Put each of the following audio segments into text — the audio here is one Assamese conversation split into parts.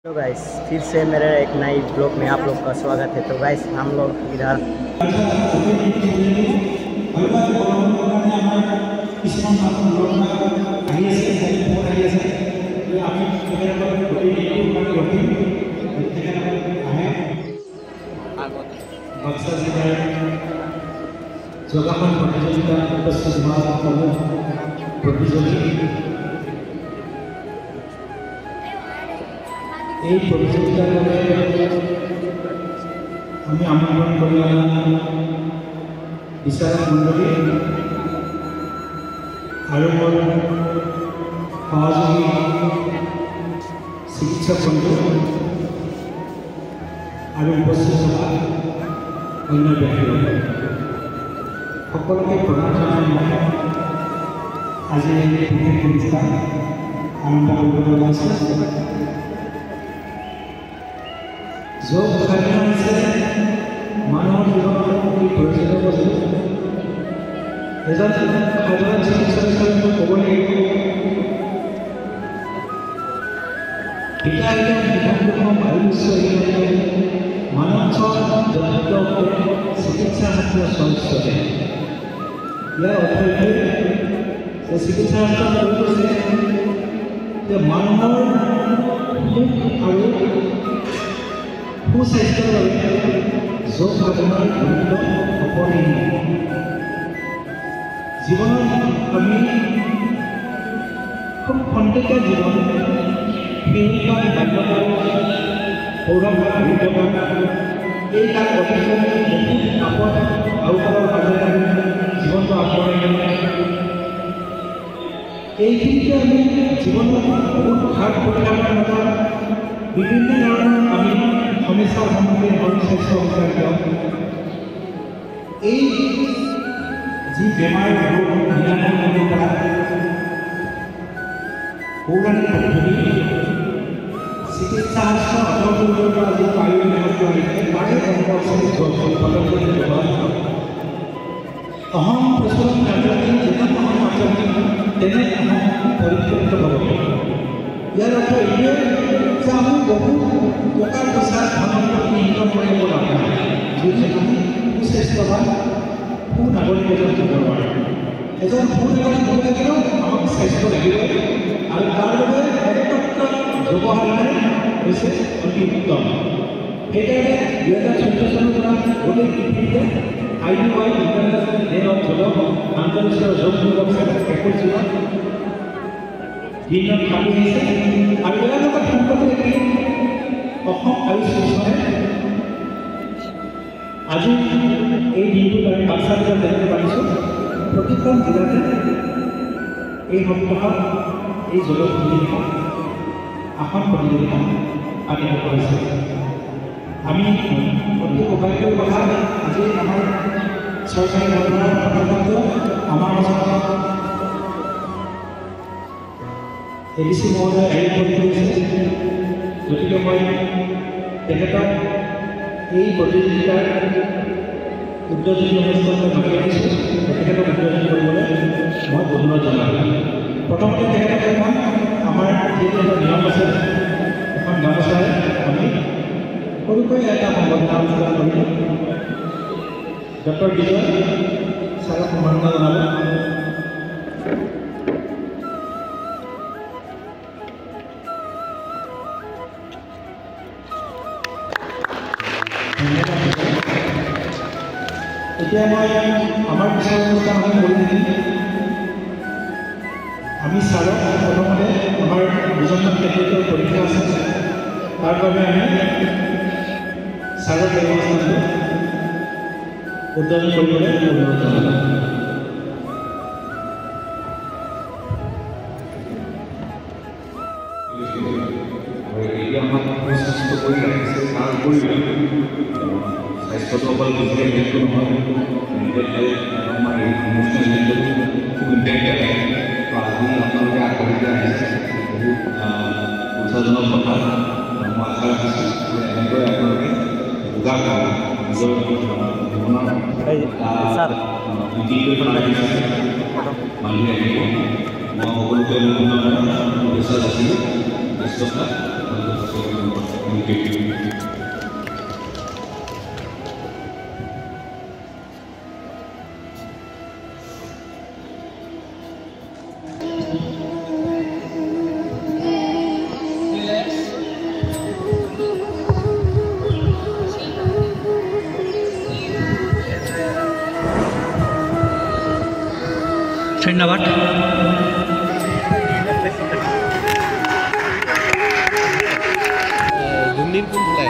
तो गाइस फिर से मेरे एक नई ब्लॉग में आप लोग का स्वागत है। तो गाइस हम लोग इधर যোগাসন প্ৰতিযোগিতা উপস্থিত হোৱা সকলো প্ৰতিযোগী এই প্ৰতিযোগিতাৰ বাবে আমি আমন্ত্ৰণ কৰি অনা বিচাৰক মণ্ডলী আৰু মোৰ সহযোগী চিকিৎসক বন্ধু আৰু উপস্থিত থকা অন্য ব্যক্তিসকল সকলোকে প্ৰণাম জনাই মই আজি এই বিশেষ অনুষ্ঠান আৰম্ভ কৰিবলৈ ওলাইছোঁ। যোগ সাধনা হৈছে মানুহৰ জীৱনৰ অতি প্ৰয়োজনীয় বস্তু। এজন সাধাৰণ চিকিৎসক হিচাপে মই ক'ব লাগিব পিতাইজন বিধানসভা বায়ু বিশ্ববিদ্যালয়ে মানৱ যথেষ্ট চিকিৎসা শাস্ত্ৰ সংস্থে ইয়াৰ অৰ্থ এইটোৱে যে চিকিৎসা শাস্ত্ৰ কৈছে যে মানুহৰ সুখ আৰু সুস্বাস্থ্যৰ বাবে যোগ সাধনাৰ গুৰুত্ব অপৰিসীম। জীৱনত আমি খুব খন্তেকীয়া জীৱন শিশুকাল বাল্যকাল সৌৰভকাল বৃদ্ধকাল এই কাল অতিক্ৰমি বহুত আপদ আওকালৰ মাজেৰে জীৱনটো আগবঢ়াই এইখিনিতে আমি জীৱনত বহুত ভাগ পৰিণামৰ মাজত বিভিন্ন ধৰণৰ আমি সমস্যাৰ সন্মুখীন হওঁ স্বাস্থ্য সম্পৰ্কীয় এই যি বেমাৰ ৰোগ নিৰাময় কৰিব পৰা পৌৰাণিক পদ্ধতি চিকিৎসা শাস্ত্ৰ অধ্যয়ন কৰিব পৰা যি পাৰিবাৰিক ব্যৱস্থা আহিছে তাৰে অহম প্ৰচলন কাৰ্যসূচী যেনে অহম কাৰ্যসূচী তেনে অহম পৰিপূৰ্ণ হ'ব। ইয়াৰ অৰ্থ এইটোৱে যে আমি বহু টকা পইচা ধন ইনকম কৰিব নাপাওঁ যদি আমি সুস্বাস্থ্যৱান সুনাগৰিক এজন হ'ব নোৱাৰোঁ। এজন সুনাগৰিক হ'ব লাগিলেও আমাক স্বাস্থ্য লাগিবই আৰু তাৰ বাবে একমাত্ৰ ব্যৱহাৰ হৈছে অতি উত্তম। সেইকাৰণে 2014 চনৰ পৰা গোটেই পৃথিৱীতে IUI ইণ্টাৰনেশ্যনেল ডে অফ যোগ আন্তঃৰাষ্ট্ৰীয় যোগ দিৱস 21 জুনত দিনত পালি আহিছে আৰু ইয়াৰ লগত সম্পৰ্কিত অসম আয়ুষ মিছনে আজি এই দিনটোত আমি বাক্সা জিলাত জানিব পাৰিছোঁ প্ৰতিখন জিলাতে এই সপ্তাহত এই যোগ প্ৰতিযোগিতা আসন প্ৰতিযোগিতা আয়োজন কৰিছে। আমি অতি সৌভাগ্যৰ কথা আজি আমাৰ চৰকাৰী দপ্তৰৰ অন্তৰ্গত আমাৰ মাজত ADC মহোদয় আয়োজন কৰি কৰিছে। গতিকে মই তেখেতক এই প্ৰতিযোগিতাৰ উদ্বোধনী অনুষ্ঠানলৈ মাতি আনিছোঁ। তেখেতক উদ্বোধন কৰিবলৈ মই অনুৰোধ জনালোঁ। প্ৰথমতে তেখেতক মই আমাৰ যিটো এটা নিয়ম আছে এখন গামোচাৰে আমি সৰুকৈ এটা সম্বৰ্ধনা অনুষ্ঠান কৰিলোঁ। ডক্টৰ বিজয় ছাৰক সম্বৰ্ধনা জনালোঁ। এতিয়া মই আমাৰ পিছৰ অনুষ্ঠান কৰি দিম। আমি ছাৰক প্ৰথমতে আমাৰ দুজনমান তেখেতৰ পৰীক্ষা আছে তাৰ বাবে আমি ছাৰক এই অনুষ্ঠানটো উদ্বোধন কৰিবলৈ অনুৰোধ জনালোঁ। স্বাস্থ্যটো অকল ফিজিকেল হেল্থটো নহয়, মেণ্টেল হেল্থ আমাৰ এই ইম'চনেল হেল্থটো খুব ইম্পেক্ট থাকে। আজি আপোনালোকে আগবাঢ়ি আহিছে বহুত উৎসাহজনক কথা। মই আশা ৰাখিছোঁ যে এনেকৈ আপোনালোকে যোগাৰ নিজৰ জীৱনৰ মানুহে আহিব। মই সকলোকে শুভেচ্ছা যাচিলোঁ। ব্যস্ততা ধন্যবাদ। দুমনিৰ কোনফালে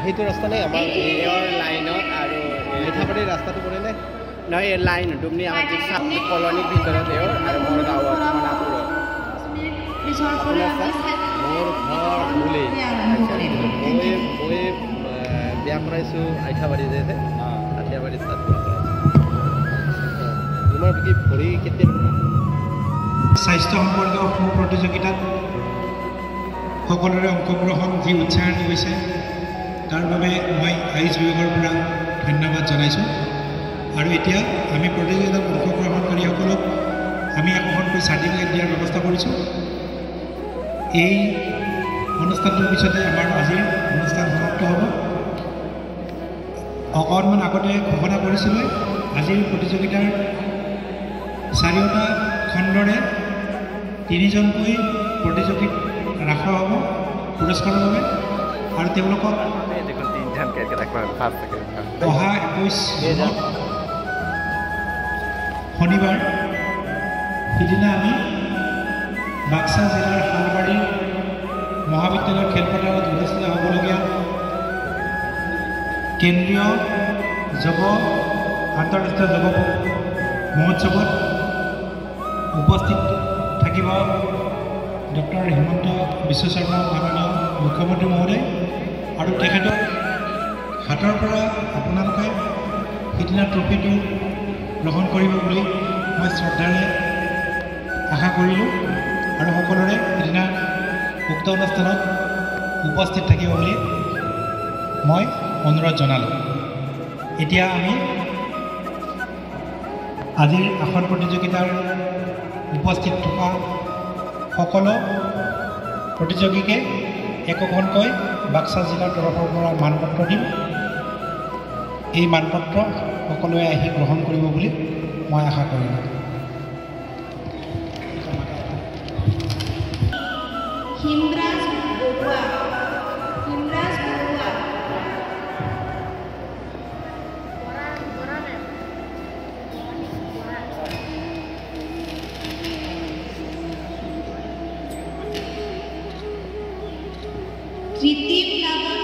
সেইটো ৰাস্তা নে আমাৰ এৰ লাইনত আৰু মিঠাবাৰীৰ ৰাস্তাটো পৰেনে? নহয় এই লাইন ডুমনি আমাৰ যি চাপ কলনীৰ ভিতৰত এৰ আৰু মোৰ গাঁৱত মনাপুৰত মোৰ ঘৰ ধুলি মই বিয়া কৰাইছোঁ আইঠাবাৰী যে আছে আঠিয়াবাৰী তাত বিয়া কৰাইছোঁ। তোমাৰ কি ভৰি কেতিয়া স্বাস্থ্য সম্পৰ্কীয় প্ৰতিযোগিতাত সকলোৰে অংশগ্ৰহণ যি উৎসাহ গৈছে তাৰ বাবে মই আয়ুষ বিভাগৰ পৰা ধন্যবাদ জনাইছোঁ। আৰু এতিয়া আমি প্ৰতিযোগিতাত অংশগ্ৰহণকাৰীসকলক আমি একোখনকৈ চাৰ্টিফিকেট দিয়াৰ ব্যৱস্থা কৰিছোঁ। এই অনুষ্ঠানটোৰ পিছতে আমাৰ আজিৰ অনুষ্ঠান সমাপ্ত হ'ব। অকণমান আগতে ঘোষণা কৰিছিলোঁ আজিৰ প্ৰতিযোগিতাৰ 4টা খণ্ডৰে 3জনকৈ প্ৰতিযোগীক ৰাখা হ'ব পুৰস্কাৰৰ বাবে আৰু তেওঁলোকক অহা 21 শনিবাৰ সিদিনা আমি বাক্সা জিলাৰ শালবাৰী মহাবিদ্যালয়ৰ খেলপথাৰত অনুষ্ঠিত হ'বলগীয়া কেন্দ্ৰীয় আন্তঃৰাষ্ট্ৰীয় যুৱ মহোৎসৱত উপস্থিত থাকিব ডক্টৰ হিমন্ত বিশ্ব শৰ্মা মাননীয় মুখ্যমন্ত্ৰী মহোদয় আৰু তেখেতৰ হাতৰ পৰা আপোনালোকে সিদিনা ট্ৰফিটো গ্ৰহণ কৰিব বুলি মই শ্ৰদ্ধাৰে আশা কৰিলোঁ আৰু সকলোৰে সিদিনা উক্ত অনুষ্ঠানত উপস্থিত থাকিব বুলি মই অনুৰোধ জনালোঁ। এতিয়া আমি আজিৰ আসন প্ৰতিযোগিতাৰ উপস্থিত থকা সকলো প্ৰতিযোগীকে একোখনকৈ বাক্সা জিলাৰ তৰফৰ পৰা মানপত্ৰ দিম। এই মানপত্ৰ সকলোৱে আহি গ্ৰহণ কৰিব বুলি মই আশা কৰিলোঁ। হিমৰাজ বৰুৱা কৃত্ৰিম লাভন